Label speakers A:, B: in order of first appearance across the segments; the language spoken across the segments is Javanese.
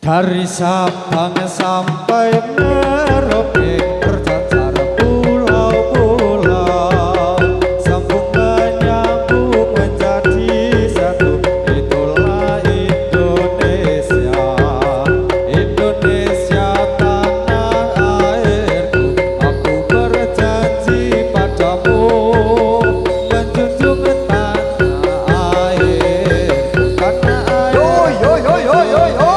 A: Dari Sabang sampai Merauke berjajar pulau-pulau, sambung menyambung menjadi satu. Itulah Indonesia, Indonesia tanah airku. Aku berjanji padamu menjunjung tanah airku, karena air
B: Yo yo yo yo yo yo.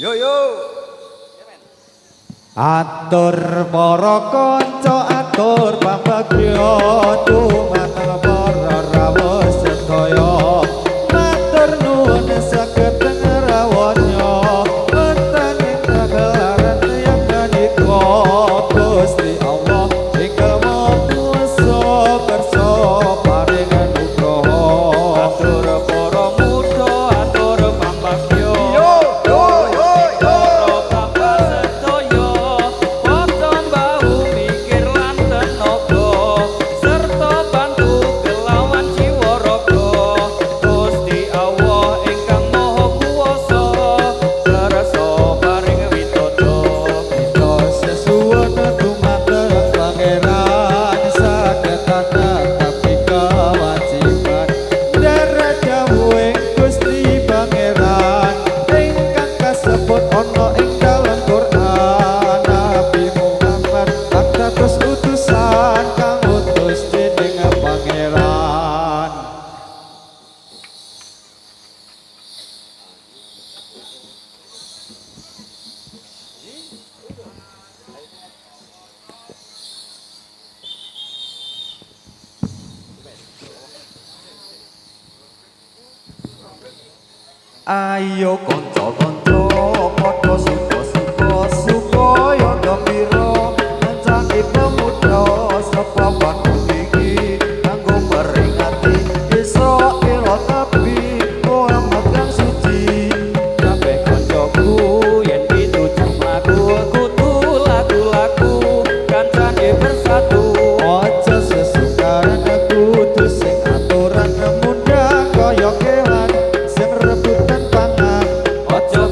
B: Yo yo.
A: Atur para kanca atur pambagya dumateng para rawuh sedaya matur nuwun saged ngrawanya wonten ing kagelaran yang menika Gusti Allah ingkang Maha Kuwasa kersa paringan nugraha
B: Atur para muda atur pambagya.
A: yo yo yo yo
B: Para bapak sedaya padha bau mikir lan tenaga serta bantu kelawan jiwa raga. Gusti Allah ingkang Maha Kuwasa kersa paring witodo.
A: kita sesuwun dumateng pangeran saged tapi kewajiban derek dawuhing Gusti Pangeran ingkang kasebut ana ing dalam Quran Nabi Muhammad atatus utusan kang utus dening pangeran.
B: Ayo kanca-kanca padha suka-suka supaya gembira mencari pemuda sapa bantu iki kanggo peringati Israil Nabi Muhammad kang suci kabeh kancaku yen dituju mlaku kudu lagu-lagu kancane bersatu
A: Ojo sesukaran kudu sing aturan muda kaya kewan sing rebutan pangan.
B: ojo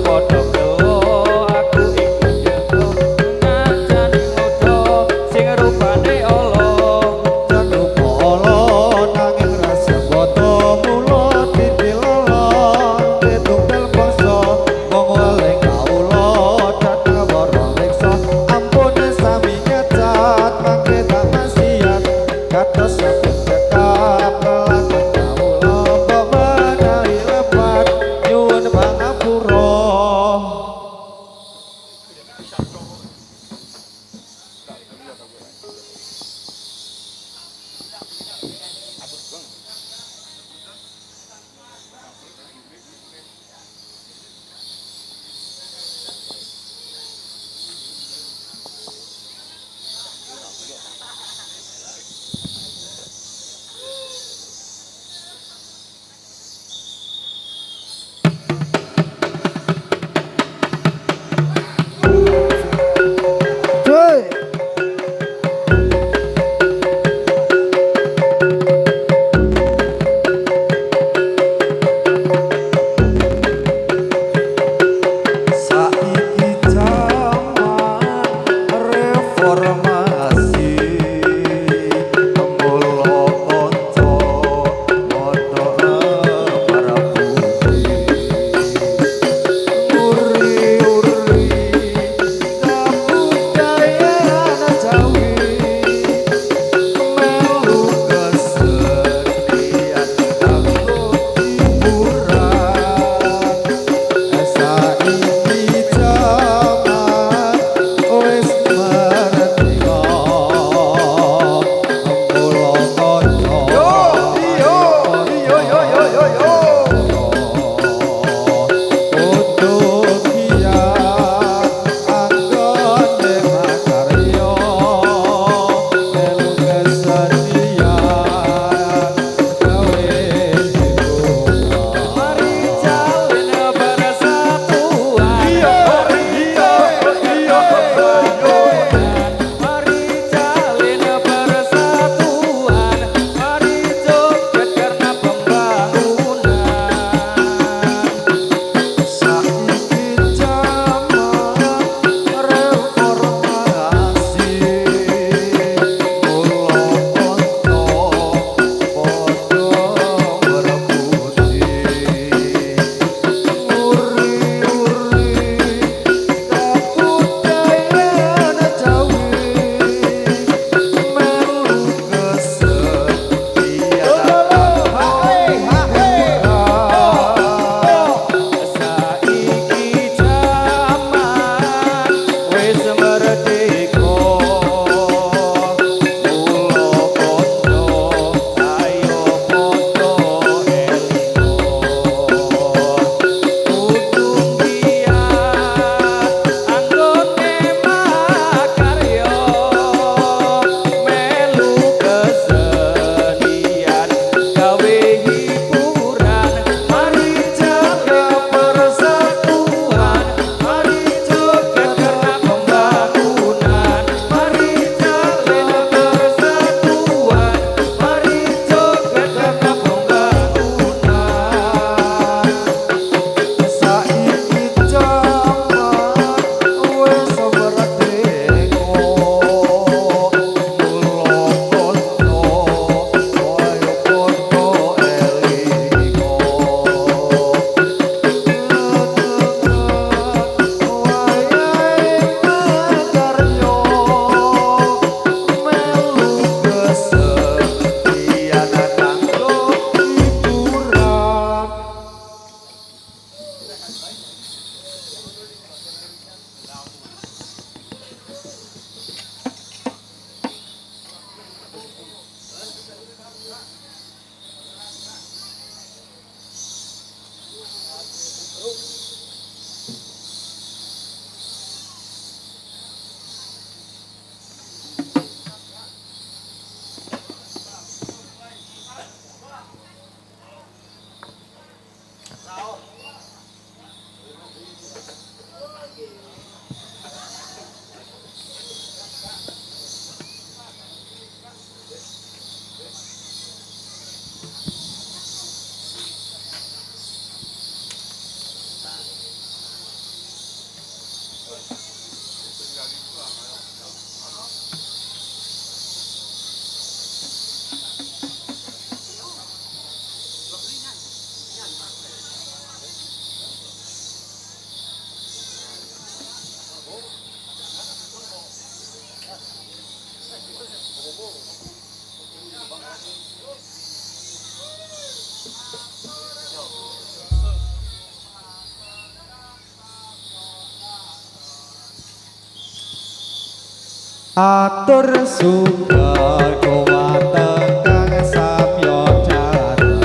A: Atur sunggal kuwateng kang samya dhareng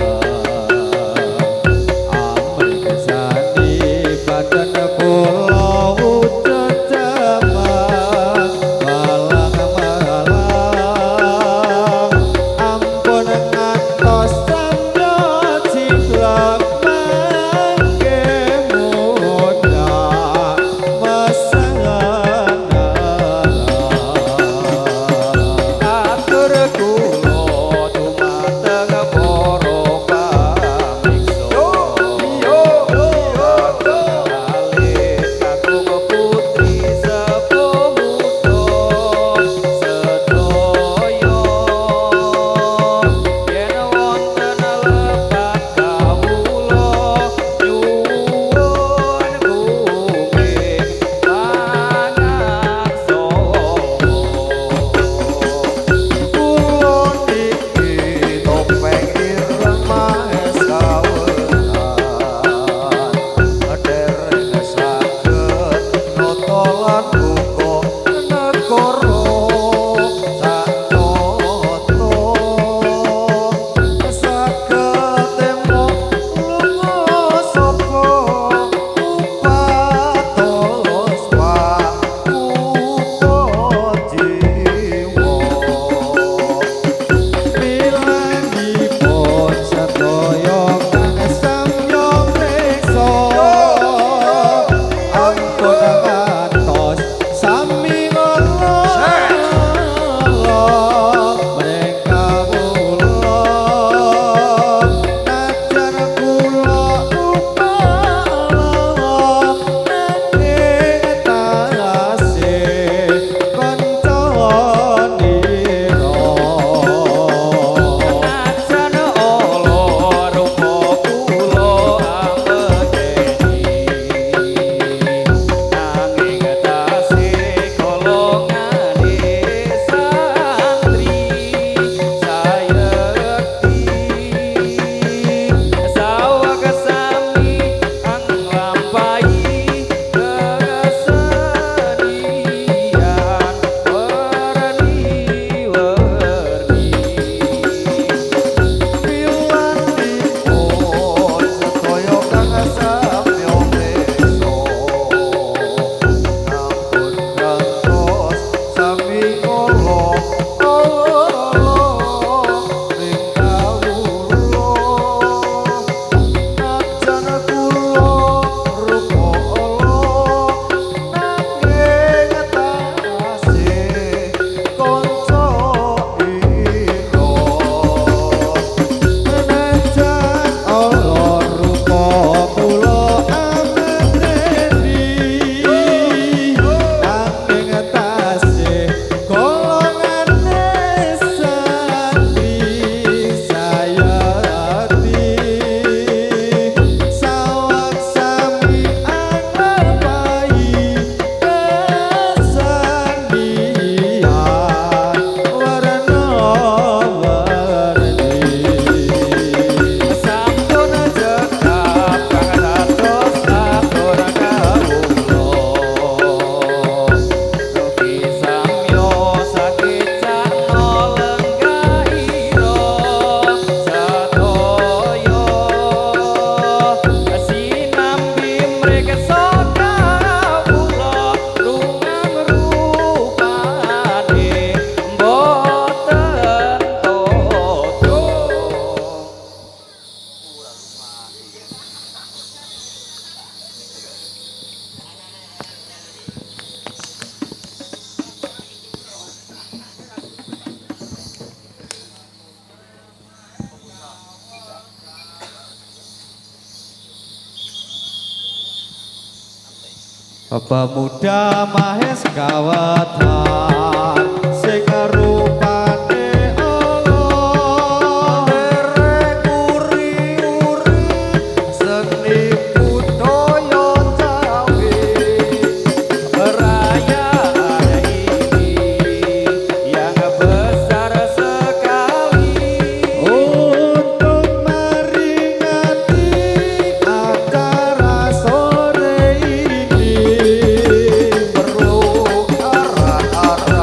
A: amriksani badan kula wujud jaman malang ampun ngantos samya ciklak mangke mudah mesana atur kula dumateng para pamiksa alit kakung putri sepuh sedaya yen wonten lepat kawula nyuwun kuming pangaksa kulon iki topeng ireng mahes kawetan dereng saged nata lan buka negara sacoto saged temo lunga sapa upatos pakuto jiwa milangipun sedaya kang samya mreksa ampun ngantos sami ngono mereka kula najar kula upala nanging tasih kancanira najan ala rupa kula ambekeni nanging tasih golongane santri sayekti saweg sami anglampahi kesenian werni-werni pilantipun sedaya kang samya mreksa ampun ngantos sami kala ing kawula najan kula rupa nanging tasih kanca ira najan ala rupa kula amreni nanging tasih golongane santri sayati saweg sami anglampahi kesenian werna-werni sampun cekap kang dados atur kawula Rugi samyo sakecana lenggahira sadaya sinambi mreksa kawula lungang rupane mboten toto Pemuda Mahes Kawatan sing rupane ala dereng uri-uri seni budaya Jawi perayaan ini yang besar sekali untuk meringati acara sore ini perlu arah-arah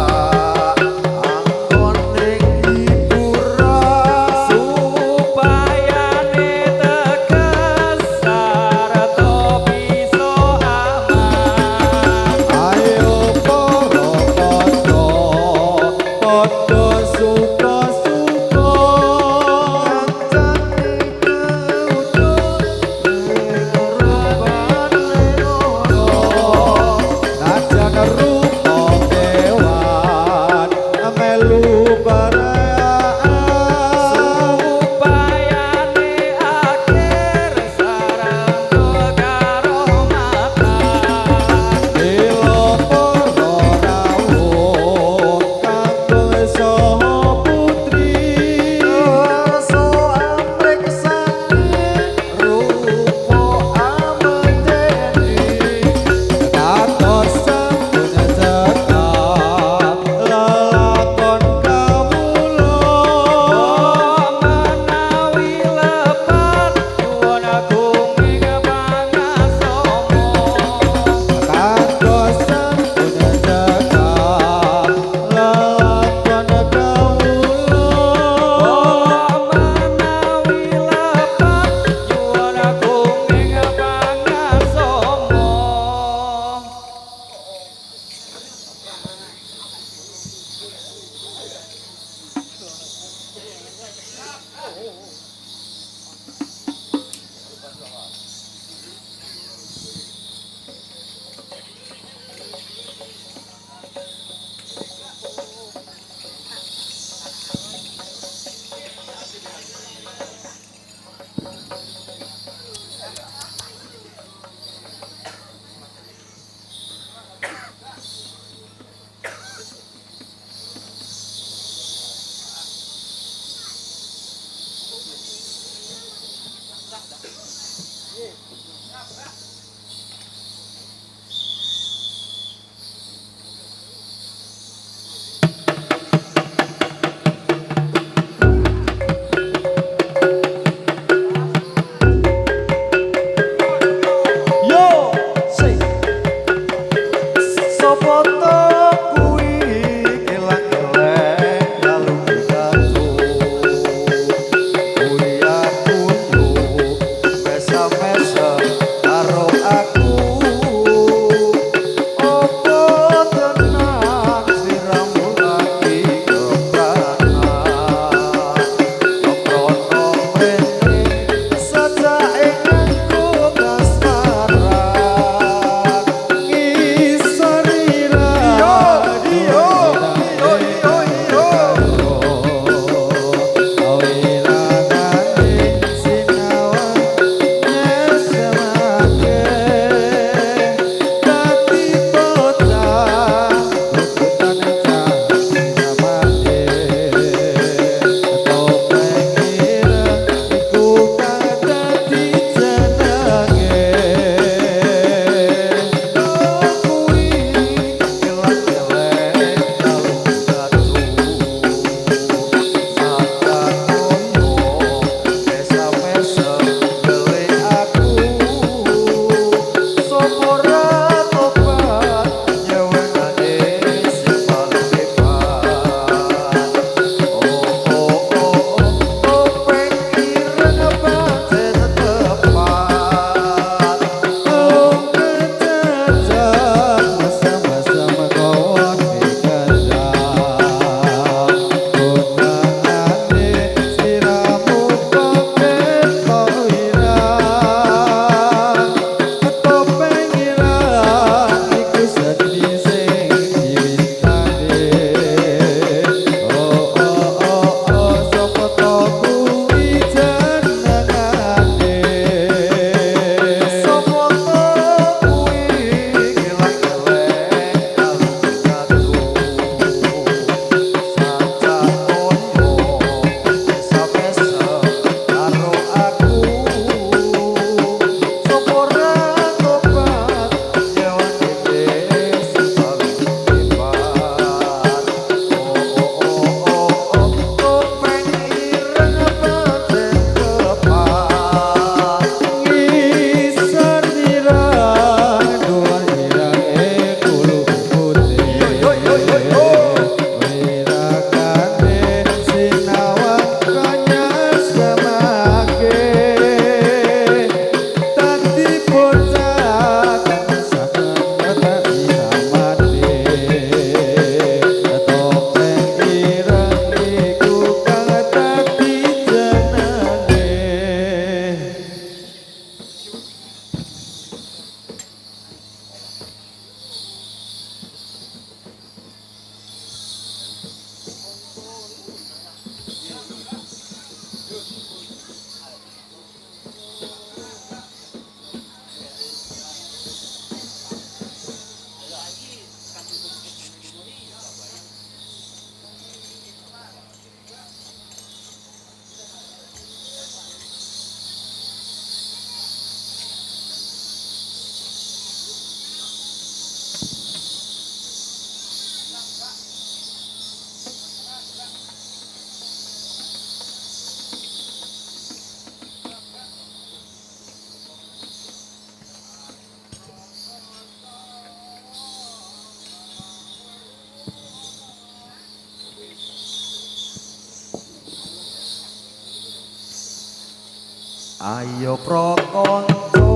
B: Ayo prokonco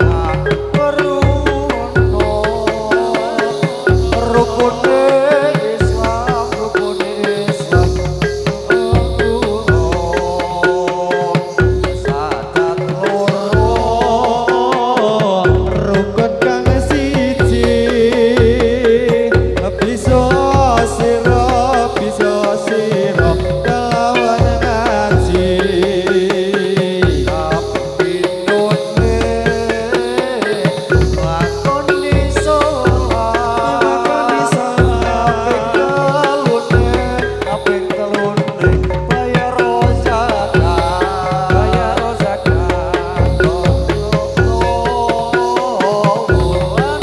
B: ngakruno rukune Islam sadat loro
A: rukun kang siji bisa sira kelawan ngaji
B: kapinune lakoni salat kaping telune bayar zakat bulan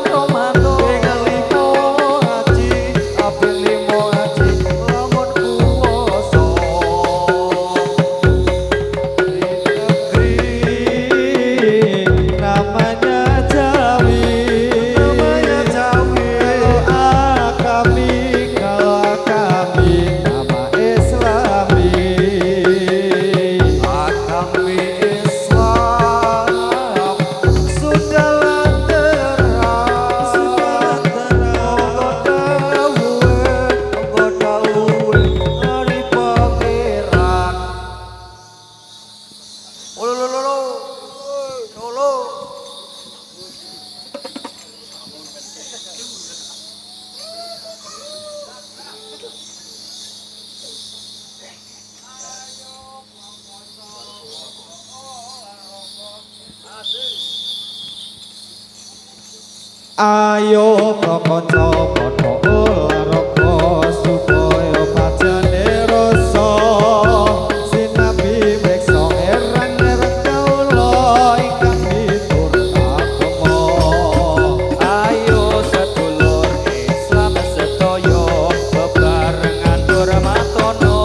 B: Ramadan ping limo haji kaping limo haji lamun kuwasa
A: namanya Jawi kalau kami nama Islami
B: Agami Islam sudah terang dawuhe dari pangeran lolo
A: ayo prokonco padha olahraga supaya pacane rasa sinabi meksa erang-erang kaula ingkang miturut agama
B: ayo sedulur Islam sedaya bebarengan durmatono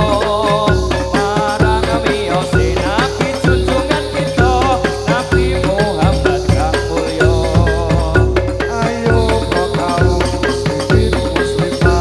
B: marang miyose Nabi junjungan kita Nabi Muhammad kang mulya
A: ayo pro kaum muslimin muslimat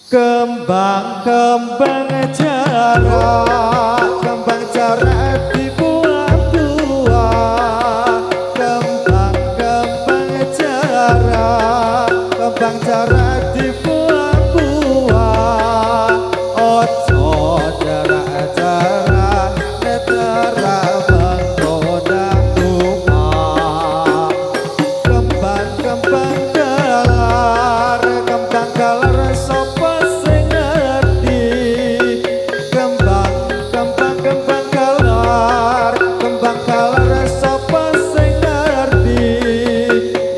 A: Kembang jarak dibuah-buah, kembang jarak dibuah-buah, ojo jarak netera menggoda rumah. Kembang galar sapa sing ngerti, kembang galar sapa sing ngerti,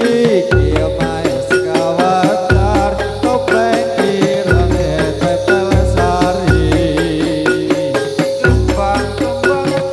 A: iki omahe sekawatar topeng ireng tepel sari. Kembang jarak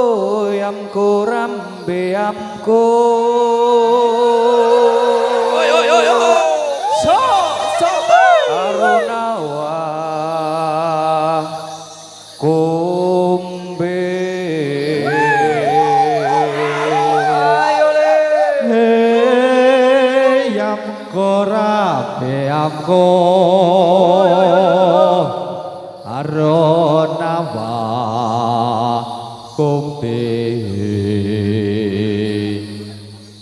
A: Hoyamku rambeamku aronawa kumbe yamku rambeamku aronawa kumbe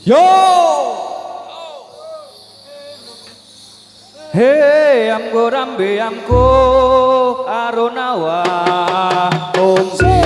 A: yo hey amgo rambe amko aronawa kumbe